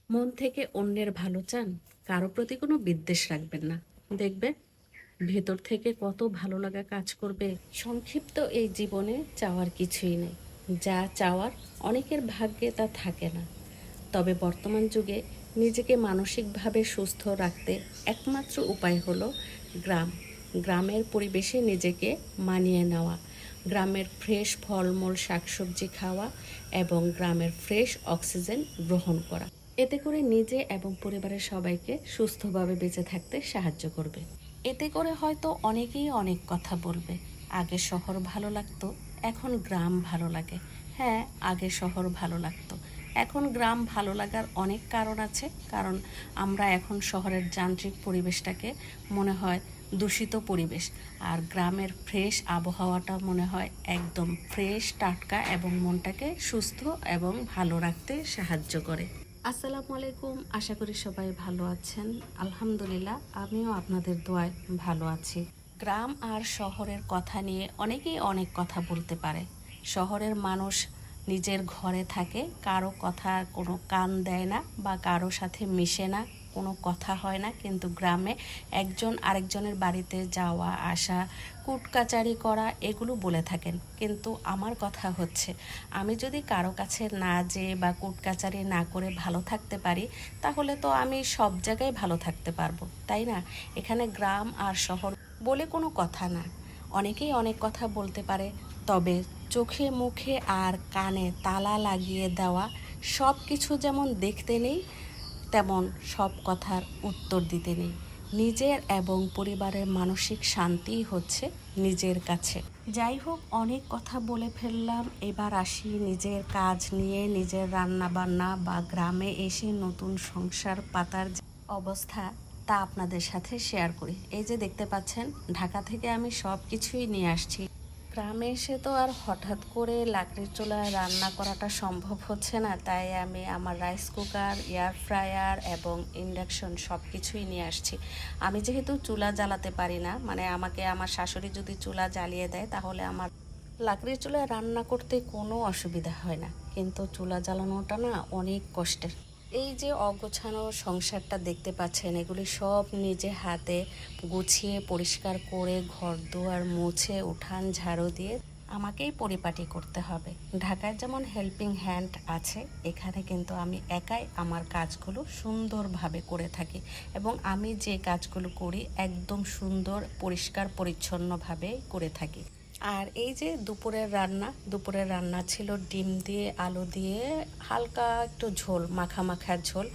মন থেকে অন্যের ভালো চান, কারো প্রতি কোনো বিদ্বেষ রাখবেন না। দেখবেন ভেতর থেকে কত ভালো লাগা কাজ করবে। সংক্ষিপ্ত এই জীবনে চাওয়ার কিছুই নেই। যা চাওয়ার অনেকের ভাগ্যে তা থাকে না। তবে বর্তমান যুগে নিজেকে মানসিকভাবে সুস্থ রাখতে একমাত্র উপায় হলো গ্রাম। গ্রামের পরিবেশে নিজেকে মানিয়ে নেওয়া, গ্রামের ফ্রেশ ফলমূল শাকসবজি খাওয়া এবং গ্রামের ফ্রেশ অক্সিজেন গ্রহণ করা। এতে করে নিজে এবং পরিবারের সবাইকে সুস্থভাবে বেঁচে থাকতে সাহায্য করবে। এতে করে হয়তো অনেকেই অনেক কথা বলবে, আগে শহর ভালো লাগতো, এখন গ্রাম ভালো লাগে। হ্যাঁ, আগে শহর ভালো লাগতো, এখন গ্রাম ভালো লাগার অনেক কারণ আছে। কারণ আমরা এখন শহরের যান্ত্রিক পরিবেশটাকে মনে হয় দূষিত পরিবেশ, আর গ্রামের ফ্রেশ আবহাওয়াটা মনে হয় একদম ফ্রেশ টাটকা এবং মনটাকে সুস্থ এবং ভালো রাখতে সাহায্য করে। আসসালামু আলাইকুম, আশা করি সবাই ভালো আছেন। আলহামদুলিল্লাহ, আমিও আপনাদের দোয়ায় ভালো আছি। গ্রাম আর শহরের কথা নিয়ে অনেকেই অনেক কথা বলতে পারে। শহরের মানুষ নিজের ঘরে থাকে, কারো কথা কোনো কান দেয় না বা কারো সাথে মিশে না, কোনো কথা হয় না। কিন্তু গ্রামে একজন আরেকজনের বাড়িতে যাওয়া আসা, কুটকাচারি করা এগুলো বলে থাকেন। কিন্তু আমার কথা হচ্ছে, আমি যদি কারো কাছে না যেয়ে বা কুটকাচারি না করে ভালো থাকতে পারি, তাহলে তো আমি সব জায়গায় ভালো থাকতে পারবো, তাই না? এখানে গ্রাম আর শহর বলে কোনো কথা না। অনেকেই অনেক কথা বলতে পারে, তবে চোখে মুখে আর কানে তালা লাগিয়ে দেওয়া সব কিছু যেমন দেখতে নেই, তেমন সব কথার উত্তর দিতে নেই। নিজের এবং পরিবারের মানসিক শান্তিই হচ্ছে নিজের কাছে। যাই হোক, অনেক কথা বলে ফেললাম, এবার আসি নিজের কাজ নিয়ে। নিজের রান্না বান্না বা গ্রামে এসে নতুন সংসার পাতার যে অবস্থা, তা আপনাদের সাথে শেয়ার করি। এই যে দেখতে পাচ্ছেন, ঢাকা থেকে আমি সব কিছুই নিয়ে আসছি। গ্রামে এসে তো আর হঠাৎ করে লাকড়ির চুলায় রান্না করাটা সম্ভব হচ্ছে না, তাই আমি আমার রাইস কুকার, এয়ার ফ্রায়ার এবং ইন্ডাকশন সব কিছুই নিয়ে আসছি। আমি যেহেতু চুলা জ্বালাতে পারি না, মানে আমাকে আমার শাশুড়ি যদি চুলা জ্বালিয়ে দেয়, তাহলে আমার লাকড়ির চুলায় রান্না করতে কোনো অসুবিধা হয় না। কিন্তু চুলা জ্বালানোটা না অনেক কষ্টের। এই যে অগোছানো সংসারটা দেখতে পাচ্ছেন, এগুলি সব নিজে হাতে গুছিয়ে পরিষ্কার করে ঘর দুয়ার মুছে উঠান ঝাড়ু দিয়ে আমাকেই পরিপাটি করতে হবে। ঢাকায় যেমন হেল্পিং হ্যান্ড আছে, এখানে কিন্তু আমি একাই আমার কাজগুলো সুন্দরভাবে করে থাকি এবং আমি যে কাজগুলো করি একদম সুন্দর পরিষ্কার পরিচ্ছন্নভাবে করে থাকি। আর এই যে দুপুরের রান্না ছিল ডিম দিয়ে আলু দিয়ে হালকা একটু ঝোল, মাখা মাখা ঝোল।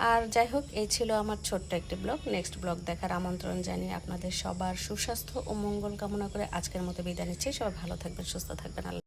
আর যাই হোক, এই ছিল আমার ছোট্ট একটি ব্লগ। নেক্সট ব্লগ দেখার আমন্ত্রণ জানিয়ে আপনাদের সবার সুস্বাস্থ্য ও মঙ্গল কামনা করে আজকের মতো বিদায় নিচ্ছি। সবাই ভালো থাকবেন, সুস্থ থাকবেন। আল্লাহ।